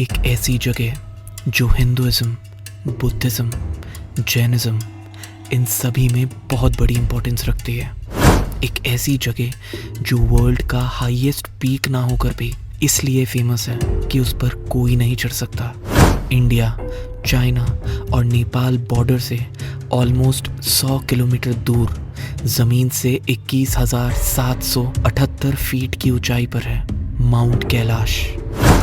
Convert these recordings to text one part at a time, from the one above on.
एक ऐसी जगह जो हिंदुइज्म, बुद्धिज़्म, जैनिज़्म इन सभी में बहुत बड़ी इम्पोर्टेंस रखती है। एक ऐसी जगह जो वर्ल्ड का हाईएस्ट पीक ना होकर भी इसलिए फेमस है कि उस पर कोई नहीं चढ़ सकता। इंडिया, चाइना और नेपाल बॉर्डर से ऑलमोस्ट 100 किलोमीटर दूर ज़मीन से 21,778 फीट की ऊंचाई पर है माउंट कैलाश।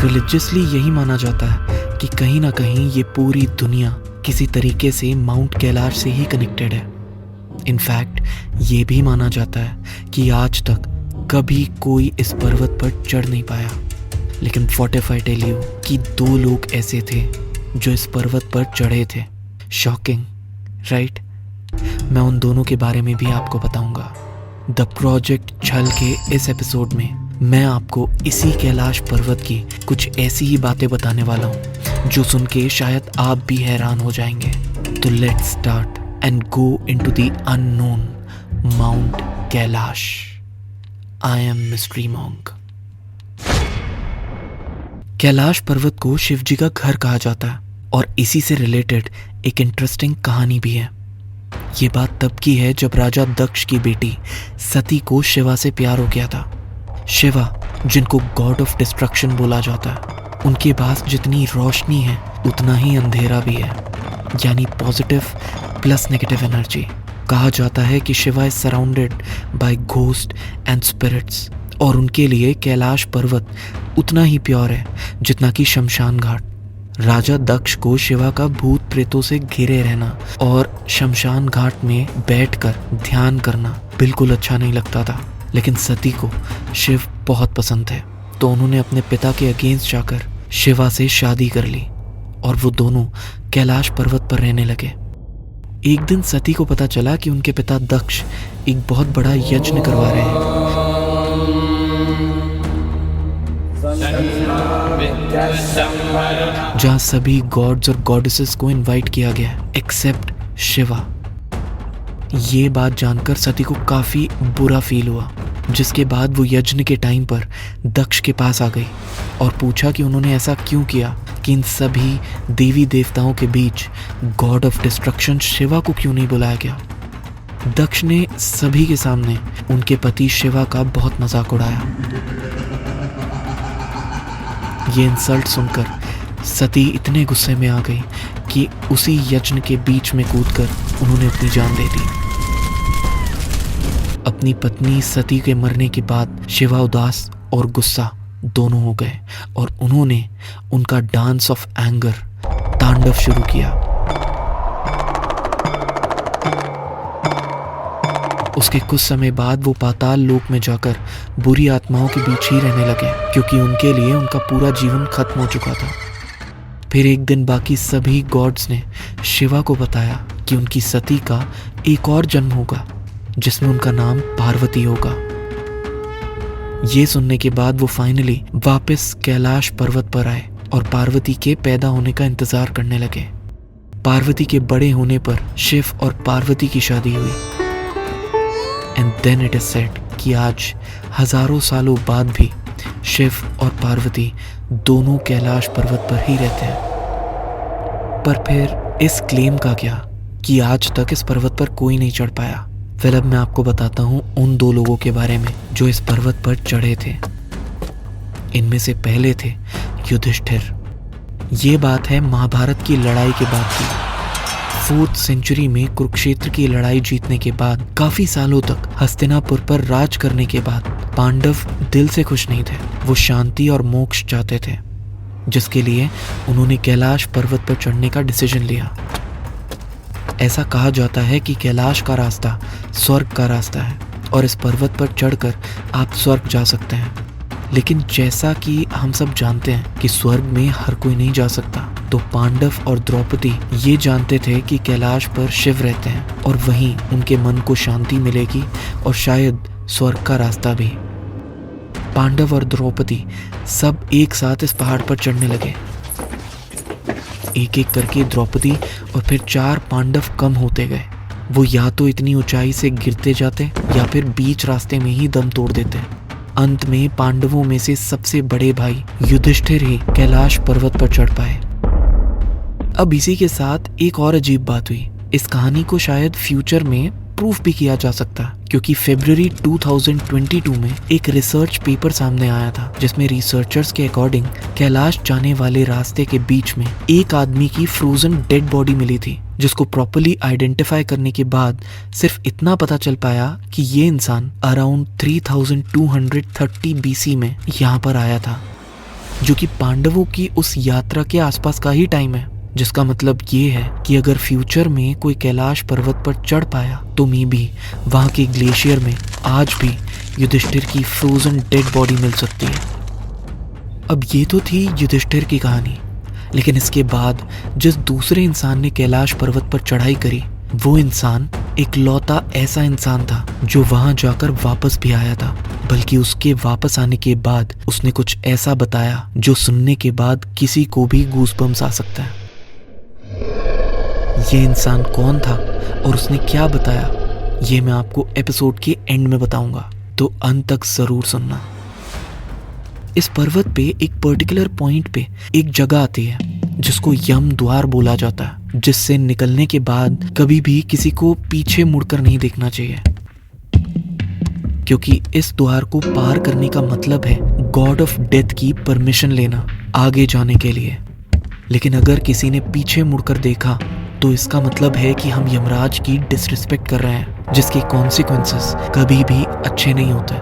रिलीजियसली यही माना जाता है कि कहीं ना कहीं ये पूरी दुनिया किसी तरीके से माउंट कैलाश से ही कनेक्टेड है। इनफैक्ट ये भी माना जाता है कि आज तक कभी कोई इस पर्वत पर चढ़ नहीं पाया। लेकिन what if I tell you कि 2 लोग ऐसे थे जो इस पर्वत पर चढ़े थे। Shocking, right? मैं उन दोनों के बारे में भी आपको बताऊंगा। द प्रोजेक्ट छल के इस एपिसोड में मैं आपको इसी कैलाश पर्वत की कुछ ऐसी ही बातें बताने वाला हूँ जो सुन के शायद आप भी हैरान हो जाएंगे। तो let's start and go into the unknown mount Kailash. I am mystery monk. Kailash पर्वत को शिव जी का घर कहा जाता है और इसी से रिलेटेड एक इंटरेस्टिंग कहानी भी है। ये बात तब की है जब राजा दक्ष की बेटी सती को शिवा से प्यार हो गया था। शिवा, जिनको गॉड ऑफ डिस्ट्रक्शन बोला जाता है, उनके पास जितनी रोशनी है उतना ही अंधेरा भी है, यानी पॉजिटिव प्लस नेगेटिव एनर्जी। कहा जाता है कि Shiva is surrounded by ghost and spirits और उनके लिए कैलाश पर्वत उतना ही प्योर है जितना कि शमशान घाट। राजा दक्ष को शिवा का भूत प्रेतों से घिरे रहना और शमशान घाट में बैठकर ध्यान करना बिल्कुल अच्छा नहीं लगता था। लेकिन सती को शिव बहुत पसंद थे, तो उन्होंने अपने पिता के अगेंस्ट जाकर शिवा से शादी कर ली और वो दोनों कैलाश पर्वत पर रहने लगे। एक दिन सती को पता चला कि उनके पिता दक्ष एक बहुत बड़ा यज्ञ करवा रहे हैं, जहां सभी गॉड्स और गॉडेसेस को इनवाइट किया गया एक्सेप्ट शिवा। ये बात जानकर सती को काफी बुरा फील हुआ, जिसके बाद वो यज्ञ के टाइम पर दक्ष के पास आ गई और पूछा कि उन्होंने ऐसा क्यों किया कि इन सभी देवी देवताओं के बीच गॉड ऑफ डिस्ट्रक्शन शिवा को क्यों नहीं बुलाया गया। दक्ष ने सभी के सामने उनके पति शिवा का बहुत मजाक उड़ाया। ये इंसल्ट सुनकर सती इतने गुस्से में आ गई कि उसी यज्ञ के बीच में कूदकर उन्होंने अपनी जान दे दी। अपनी पत्नी सती के मरने के बाद शिवा उदास और गुस्सा दोनों हो गए और उन्होंने उनका डांस ऑफ एंगर तांडव शुरू किया। उसके कुछ समय बाद वो पाताल लोक में जाकर बुरी आत्माओं के बीच ही रहने लगे, क्योंकि उनके लिए उनका पूरा जीवन खत्म हो चुका था। फिर एक दिन बाकी सभी गॉड्स ने शिवा को बताया कि उनकी सती का एक और जन्म होगा जिसमें उनका नाम पार्वती होगा। ये सुनने के बाद वो फाइनली वापस कैलाश पर्वत पर आए और पार्वती के पैदा होने का इंतजार करने लगे। पार्वती के बड़े होने पर शिव और पार्वती की शादी हुई। And then it is said कि आज हजारों सालों बाद भी शिव और पार्वती दोनों कैलाश पर्वत पर ही रहते हैं। पर फिर इस क्लेम का क्या कि आज तक इस पर्वत पर कोई नहीं चढ़ पाया। फिर अब मैं आपको बताता हूँ उन 2 लोगों के बारे में जो इस पर्वत पर चढ़े थे। इनमें से पहले थे युधिष्ठिर। ये बात है महाभारत की लड़ाई के बाद की। 4th सेंचुरी में कुरुक्षेत्र की लड़ाई जीतने के बाद काफी सालों तक हस्तिनापुर पर राज करने के बाद पांडव दिल से खुश नहीं थे। वो शांति और मोक्ष चाहते थे, जिसके लिए उन्होंने कैलाश पर्वत पर चढ़ने का डिसीजन लिया। ऐसा कहा जाता है कि कैलाश का रास्ता स्वर्ग का रास्ता है और इस पर्वत पर चढ़कर आप स्वर्ग जा सकते हैं। लेकिन जैसा कि हम सब जानते हैं कि स्वर्ग में हर कोई नहीं जा सकता, तो पांडव और द्रौपदी ये जानते थे कि कैलाश पर शिव रहते हैं और वहीं उनके मन को शांति मिलेगी और शायद स्वर्ग का रास्ता भी। पांडव और द्रौपदी सब एक साथ इस पहाड़ पर चढ़ने लगे। एक एक करके द्रौपदी और फिर 4 पांडव कम होते गए। वो या तो इतनी ऊंचाई से गिरते जाते या फिर बीच रास्ते में ही दम तोड़ देते। अंत में पांडवों में से सबसे बड़े भाई युधिष्ठिर ही कैलाश पर्वत पर चढ़ पाए। अब इसी के साथ एक और अजीब बात हुई। इस कहानी को शायद फ्यूचर में प्रूफ भी किया जा सकता, क्योंकि फरवरी 2022 में एक रिसर्च पेपर सामने आया था जिसमें रिसर्चर्स के अकॉर्डिंग कैलाश जाने वाले रास्ते के बीच में एक आदमी की फ्रोजन डेड बॉडी मिली थी, जिसको प्रॉपर्ली आइडेंटिफाई करने के बाद सिर्फ इतना पता चल पाया कि ये इंसान अराउंड 3230 BC में यहाँ पर आया था, जो कि पांडवों की उस यात्रा के आसपास का ही टाइम है। जिसका मतलब ये है कि अगर फ्यूचर में कोई कैलाश पर्वत पर चढ़ पाया तो मे भी वहाँ के ग्लेशियर में आज भी युधिष्ठिर की फ्रोजन डेड बॉडी मिल सकती है। अब ये तो थी युधिष्ठिर की कहानी, लेकिन इसके बाद जिस दूसरे इंसान ने कैलाश पर्वत पर चढ़ाई करी वो इंसान एक लौता ऐसा इंसान था जो वहां जाकर वापस भी आया था, बल्कि उसके वापस आने के बाद उसने कुछ ऐसा बताया जो सुनने के बाद किसी को भी गूज़बम्स आ सकता है। ये इंसान कौन था और उसने क्या बताया, ये मैं आपको एपिसोड के एंड में बताऊंगा, तो अंत तक जरूर सुनना। इस पर्वत पे एक पर्टिकुलर पॉइंट पे एक जगह आती है जिसको यम द्वार बोला जाता है, जिससे निकलने के बाद कभी भी किसी को पीछे मुड़कर नहीं देखना चाहिए, क्योंकि इस द्वार को पार करने का मतलब है गॉड ऑफ डेथ की परमिशन लेना आगे जाने के लिए। लेकिन अगर किसी ने पीछे मुड़कर देखा तो इसका मतलब है कि हम यमराज की डिसरिस्पेक्ट कर रहे हैं, जिसके कॉन्सिक्वेंसेस कभी भी अच्छे नहीं होते।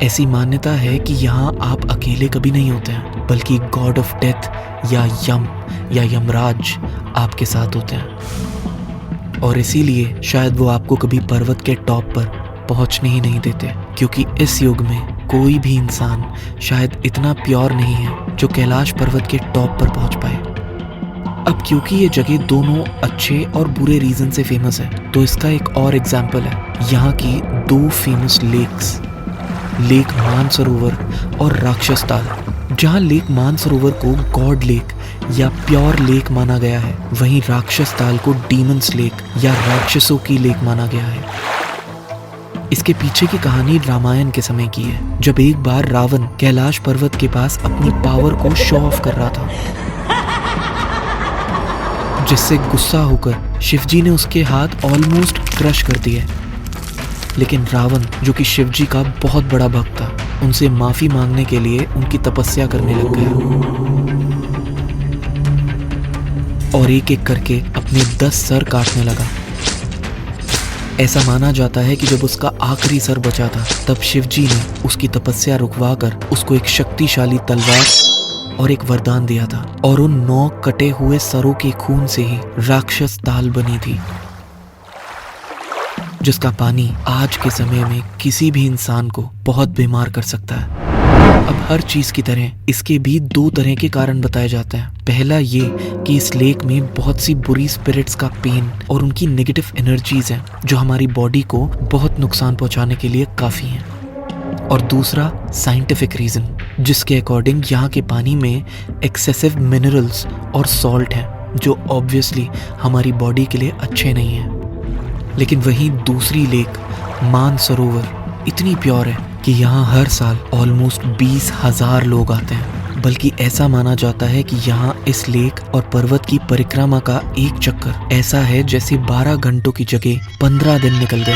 ऐसी मान्यता है कि यहाँ आप अकेले कभी नहीं होते हैं, बल्कि गॉड ऑफ डेथ या यम या यमराज आपके साथ होते हैं, और इसीलिए शायद वो आपको कभी पर्वत के टॉप पर पहुंचने ही नहीं देते, क्योंकि इस युग में कोई भी इंसान शायद इतना प्योर नहीं है जो कैलाश पर्वत के टॉप पर पहुंच पाए। अब क्योंकि ये जगह दोनों अच्छे और बुरे रीजन से फेमस है, तो इसका एक और एग्जाम्पल है यहाँ की 2 फेमस लेक्स, लेक मानसरोवर और राक्षस ताल। जहाँ लेक मानसरोवर को गॉड लेक या प्योर लेक माना गया है, वहीं राक्षस ताल को डीमंस लेक या राक्षसों की लेक माना गया है। इसके पीछे की कहानी रामायण के समय की है, जब एक बार रावण कैलाश पर्वत के पास अपनी पावर को शो ऑफ कर रहा था, जिससे गुस्सा होकर शिवजी ने उसके हाथ ऑलमोस्ट क्रश कर दिए। लेकिन रावण, जो कि शिवजी का बहुत बड़ा भक्त था, उनसे माफी मांगने के लिए उनकी तपस्या करने लग गया और एक एक करके अपने 10 सर काटने लगा। ऐसा माना जाता है कि जब उसका आखिरी सर बचा था, तब शिवजी ने उसकी तपस्या रुकवाकर उसको एक शक्तिशाली तलवार और एक वरदान दिया था, और उन 9 कटे हुए सरों के खून से ही राक्षस ताल बनी थी, जिसका पानी आज के समय में किसी भी इंसान को बहुत बीमार कर सकता है। अब हर चीज की तरह इसके भी 2 तरह के कारण बताए जाते हैं। पहला ये कि इस लेक में बहुत सी बुरी स्पिरिट्स का पेन और उनकी नेगेटिव एनर्जीज हैं, जो हमारी बॉडी को बहुत नुकसान पहुंचाने के लिए काफी हैं। और दूसरा साइंटिफिक रीजन, जिसके अकॉर्डिंग यहाँ के पानी में एक्सेसिव मिनरल्स और सॉल्ट हैं, जो ऑब्वियसली हमारी बॉडी के लिए अच्छे नहीं हैं। लेकिन वहीं दूसरी लेक मानसरोवर इतनी प्योर है कि यहाँ हर साल ऑलमोस्ट 20,000 लोग आते हैं, बल्कि ऐसा माना जाता है कि यहाँ इस लेक और पर्वत की परिक्रमा का एक चक्कर ऐसा है जैसे 12 घंटों की जगह 15 दिन निकल गए।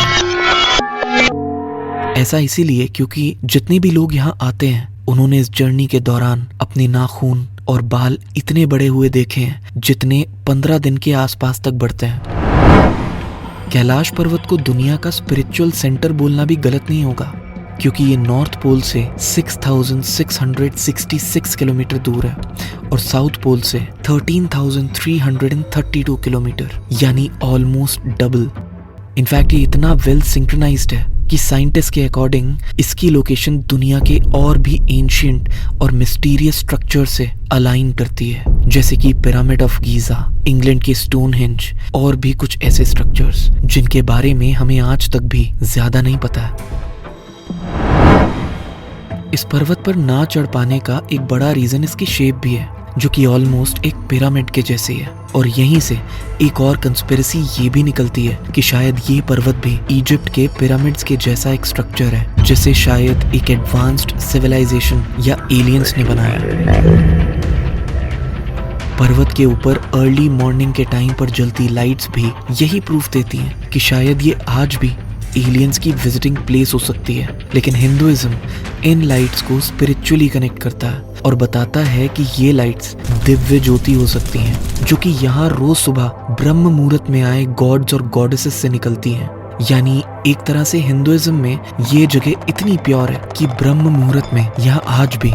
ऐसा इसीलिए क्योंकि जितने भी लोग यहाँ आते हैं, उन्होंने इस जर्नी के दौरान अपने नाखून और बाल इतने बड़े हुए देखे हैं जितने 15 दिन के आसपास तक बढ़ते हैं। कैलाश पर्वत को दुनिया का स्पिरिचुअल सेंटर बोलना भी गलत नहीं होगा, क्योंकि ये नॉर्थ पोल से 6,666 किलोमीटर दूर है और साउथ पोल से 13,332 किलोमीटर, यानी ऑलमोस्ट डबल। इनफैक्ट ये इतना वेल सिंक्रोनाइज्ड है कि साइंटिस्ट के अकॉर्डिंग इसकी लोकेशन दुनिया के और भी एंशिएंट और मिस्टीरियस स्ट्रक्चर से अलाइन करती है, जैसे कि पिरामिड ऑफ गीजा, इंग्लैंड के स्टोनहेंज और भी कुछ ऐसे स्ट्रक्चर्स जिनके बारे में हमें आज तक भी ज्यादा नहीं पता है। इस पर्वत पर ना चढ़ पाने का एक बड़ा रीजन इसकी शेप भी है, जो कि ऑलमोस्ट एक पिरामिड के जैसी है। और यहीं से एक और कंस्पिरेसी ये भी निकलती है कि शायद ये पर्वत भी इजिप्ट के पिरामिड्स के जैसा एक स्ट्रक्चर है, जिसे शायद एक एडवांस्ड सिविलाइजेशन या एलियंस ने बनाया। पर्वत के ऊपर अर्ली मॉर्निंग के टाइम पर जलती लाइट्स भी यही प्रूफ देती हैं कि शायद ये आज भी एलियंस की विजिटिंग प्लेस हो सकती है। लेकिन हिंदुइज्म इन लाइट्स को स्पिरिचुअली कनेक्ट करता है और बताता है कि ये लाइट्स दिव्य ज्योति हो सकती हैं, जो कि यहाँ रोज सुबह ब्रह्म मुहूर्त में आए गॉड्स और गॉडेसेस से निकलती हैं। यानी एक तरह से हिंदुइज्म में ये जगह इतनी प्योर है कि ब्रह्म मुहूर्त में यहाँ आज भी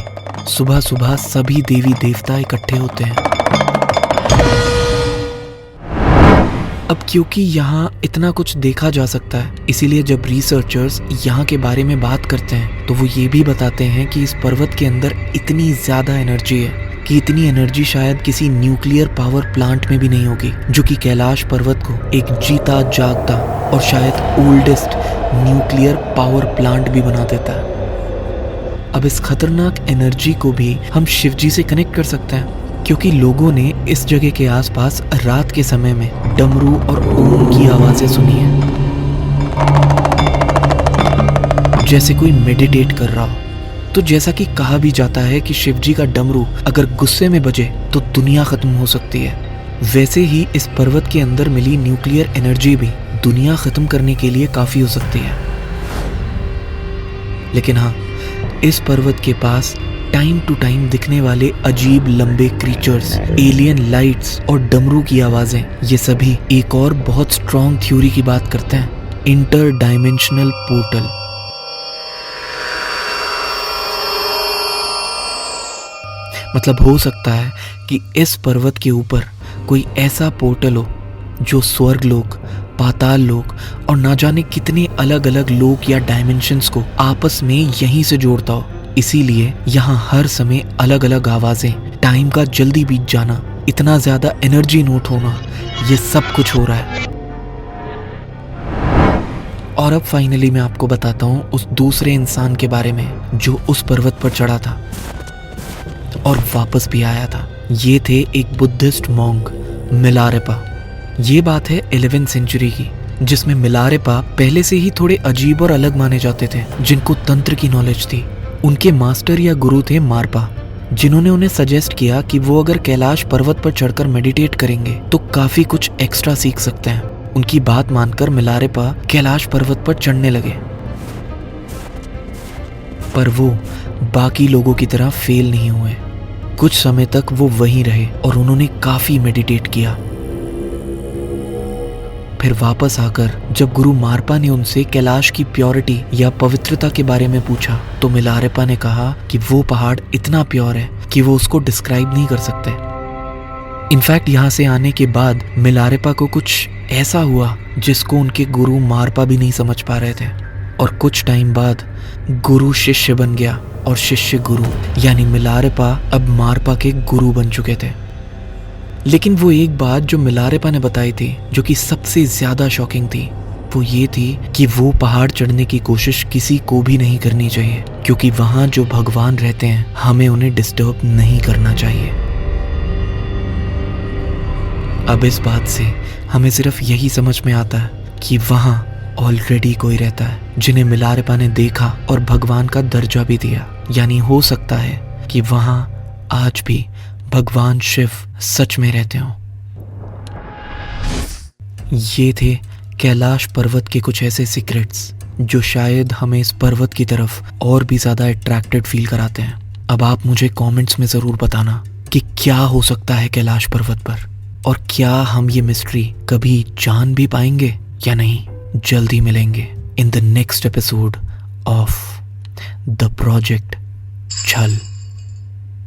सुबह सुबह सभी देवी देवता इकट्ठे होते हैं। अब क्योंकि यहाँ इतना कुछ देखा जा सकता है, इसीलिए जब रिसर्चर्स यहाँ के बारे में बात करते हैं तो वो ये भी बताते हैं कि इस पर्वत के अंदर इतनी ज़्यादा एनर्जी है कि इतनी एनर्जी शायद किसी न्यूक्लियर पावर प्लांट में भी नहीं होगी, जो कि कैलाश पर्वत को एक जीता जागता और शायद ओल्डेस्ट न्यूक्लियर पावर प्लांट भी बना देता है। अब इस खतरनाक एनर्जी को भी हम शिवजी से कनेक्ट कर सकते हैं, क्योंकि लोगों ने इस जगह के आसपास रात के समय में डमरू और ओम की आवाजें सुनी है, जैसे कोई मेडिटेट कर रहा हो। तो जैसा कि कहा भी जाता है कि शिवजी का डमरू अगर गुस्से में बजे तो दुनिया खत्म हो सकती है, वैसे ही इस पर्वत के अंदर मिली न्यूक्लियर एनर्जी भी दुनिया खत्म करने के लिए काफी हो सकती है। लेकिन हाँ, इस पर्वत के पास टाइम टू टाइम दिखने वाले अजीब लंबे क्रीचर्स, एलियन लाइट्स और डमरू की आवाजें, ये सभी एक और बहुत स्ट्रॉन्ग थ्योरी की बात करते हैं, इंटर डायमेंशनल पोर्टल। मतलब हो सकता है कि इस पर्वत के ऊपर कोई ऐसा पोर्टल हो जो स्वर्ग लोक, पाताल लोक और ना जाने कितने अलग अलग लोक या डायमेंशंस को आपस में यहीं से जोड़ता हो। इसीलिए यहाँ हर समय अलग अलग आवाजें, टाइम का जल्दी बीत जाना, इतना ज्यादा एनर्जी नोट होना, ये सब कुछ हो रहा है। और अब फाइनली मैं आपको बताता हूँ उस दूसरे इंसान के बारे में जो उस पर्वत पर चढ़ा था और वापस भी आया था। ये थे एक बुद्धिस्ट मॉन्क, मिलारेपा। ये बात है 11वीं सेंचुरी की, जिसमें मिलारेपा पहले से ही थोड़े अजीब और अलग माने जाते थे, जिनको तंत्र की नॉलेज थी। उनके मास्टर या गुरु थे मारपा, जिन्होंने उन्हें सजेस्ट किया कि वो अगर कैलाश पर्वत पर चढ़कर मेडिटेट करेंगे तो काफी कुछ एक्स्ट्रा सीख सकते हैं। उनकी बात मानकर मिलारेपा कैलाश पर्वत पर चढ़ने लगे, पर वो बाकी लोगों की तरह फेल नहीं हुए। कुछ समय तक वो वहीं रहे और उन्होंने काफी मेडिटेट किया। फिर वापस आकर जब गुरु मारपा ने उनसे कैलाश की प्योरिटी या पवित्रता के बारे में पूछा तो मिलारेपा ने कहा कि वो पहाड़ इतना प्योर है कि वो उसको डिस्क्राइब नहीं कर सकते। इनफैक्ट यहाँ से आने के बाद मिलारेपा को कुछ ऐसा हुआ जिसको उनके गुरु मारपा भी नहीं समझ पा रहे थे, और कुछ टाइम बाद गुरु शिष्य बन गया और शिष्य गुरु, यानी मिलारेपा अब मारपा के गुरु बन चुके थे। लेकिन वो एक बात जो मिलारेपा ने बताई थी, जो कि सबसे ज्यादा शॉकिंग थी, वो ये थी कि वो पहाड़ चढ़ने की कोशिश किसी को भी नहीं करनी चाहिए, क्योंकि वहां जो भगवान रहते हैं हमें उन्हें डिस्टर्ब नहीं करना चाहिए। अब इस बात से हमें सिर्फ यही समझ में आता है कि वहां ऑलरेडी कोई रहता है, जिन्हें मिलारेपा ने देखा और भगवान का दर्जा भी दिया। यानी हो सकता है कि वहां आज भी भगवान शिव सच में रहते हों। ये थे कैलाश पर्वत के कुछ ऐसे सीक्रेट्स जो शायद हमें इस पर्वत की तरफ और भी ज्यादा अट्रैक्टेड फील कराते हैं। अब आप मुझे कमेंट्स में जरूर बताना कि क्या हो सकता है कैलाश पर्वत पर, और क्या हम ये मिस्ट्री कभी जान भी पाएंगे या नहीं। जल्दी मिलेंगे in the next episode of the project छल।